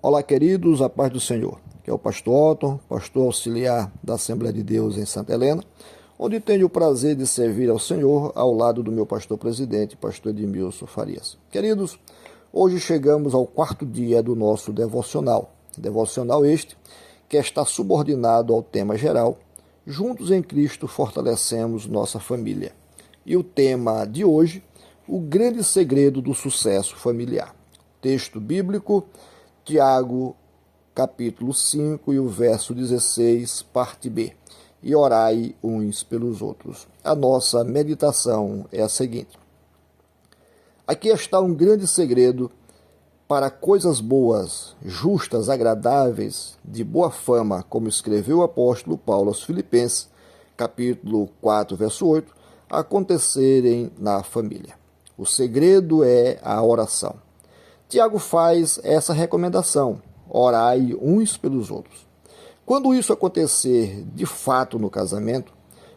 Olá, queridos, a paz do Senhor. Que é o pastor Otton, pastor auxiliar da Assembleia de Deus em Santa Helena, onde tenho o prazer de servir ao Senhor ao lado do meu pastor presidente, pastor Edmilson Farias. Queridos, hoje chegamos ao quarto dia do nosso devocional. Devocional este que está subordinado ao tema geral, Juntos em Cristo fortalecemos nossa família. E o tema de hoje, o grande segredo do sucesso familiar. Texto bíblico, Tiago, capítulo 5 e o verso 16, parte B. E orai uns pelos outros. A nossa meditação é a seguinte. Aqui está um grande segredo para coisas boas, justas, agradáveis, de boa fama, como escreveu o apóstolo Paulo aos Filipenses, capítulo 4, verso 8, acontecerem na família. O segredo é a oração. Tiago faz essa recomendação, orai uns pelos outros. Quando isso acontecer de fato no casamento,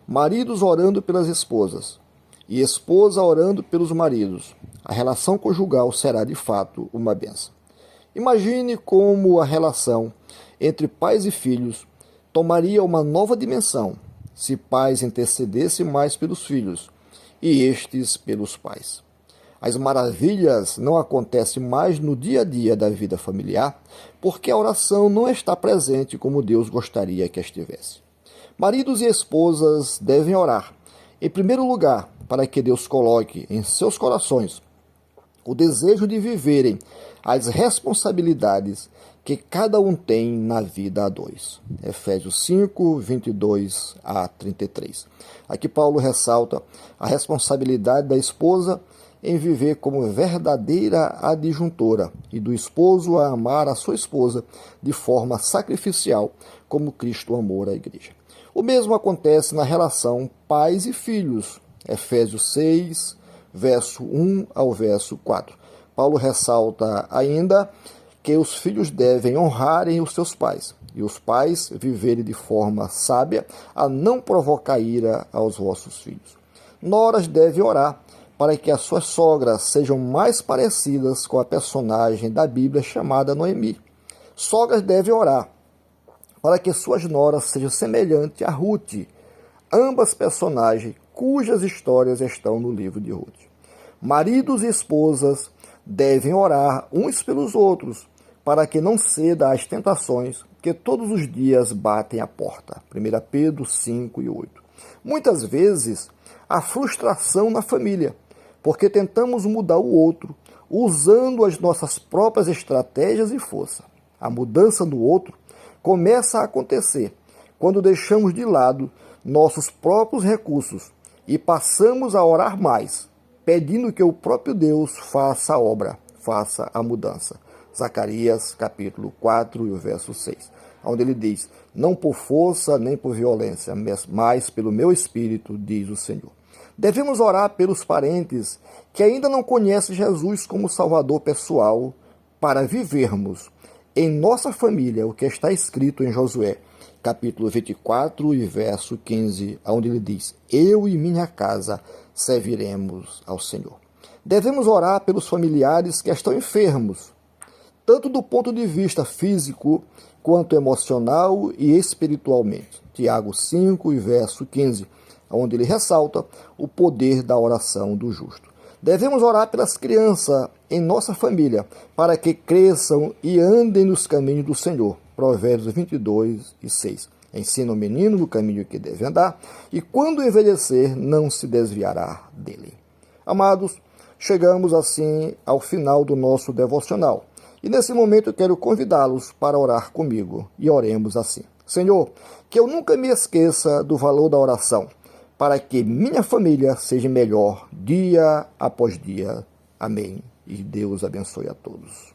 maridos orando pelas esposas e esposa orando pelos maridos, a relação conjugal será de fato uma bênção. Imagine como a relação entre pais e filhos tomaria uma nova dimensão se pais intercedessem mais pelos filhos e estes pelos pais. As maravilhas não acontecem mais no dia a dia da vida familiar, porque a oração não está presente como Deus gostaria que estivesse. Maridos e esposas devem orar, em primeiro lugar, para que Deus coloque em seus corações o desejo de viverem as responsabilidades que cada um tem na vida a dois. Efésios 5, 22 a 33. Aqui Paulo ressalta a responsabilidade da esposa em viver como verdadeira adjuntora e do esposo a amar a sua esposa de forma sacrificial, como Cristo amou a igreja. O mesmo acontece na relação pais e filhos. Efésios 6, verso 1 ao verso 4. Paulo ressalta ainda que os filhos devem honrarem os seus pais e os pais viverem de forma sábia a não provocar ira aos vossos filhos. Noras devem orar para que as suas sogras sejam mais parecidas com a personagem da Bíblia chamada Noemi. Sogras devem orar para que suas noras sejam semelhantes a Ruth, ambas personagens cujas histórias estão no livro de Ruth. Maridos e esposas devem orar uns pelos outros para que não ceda às tentações que todos os dias batem à porta. 1 Pedro 5 e 8. Muitas vezes, há frustração na família, porque tentamos mudar o outro usando as nossas próprias estratégias e força. A mudança do outro começa a acontecer quando deixamos de lado nossos próprios recursos e passamos a orar mais, pedindo que o próprio Deus faça a obra, faça a mudança. Zacarias, capítulo 4 e o verso 6, onde ele diz, não por força nem por violência, mas pelo meu espírito, diz o Senhor. Devemos orar pelos parentes que ainda não conhecem Jesus como Salvador pessoal para vivermos em nossa família o que está escrito em Josué, capítulo 24 e verso 15, onde ele diz, eu e minha casa serviremos ao Senhor. Devemos orar pelos familiares que estão enfermos, tanto do ponto de vista físico quanto emocional e espiritualmente. Tiago 5 e verso 15, onde ele ressalta o poder da oração do justo. Devemos orar pelas crianças em nossa família, para que cresçam e andem nos caminhos do Senhor. Provérbios 22 e 6. Ensina o menino no caminho que deve andar, e quando envelhecer, não se desviará dele. Amados, chegamos assim ao final do nosso devocional. E nesse momento eu quero convidá-los para orar comigo. E oremos assim. Senhor, que eu nunca me esqueça do valor da oração, para que minha família seja melhor dia após dia. Amém. E Deus abençoe a todos.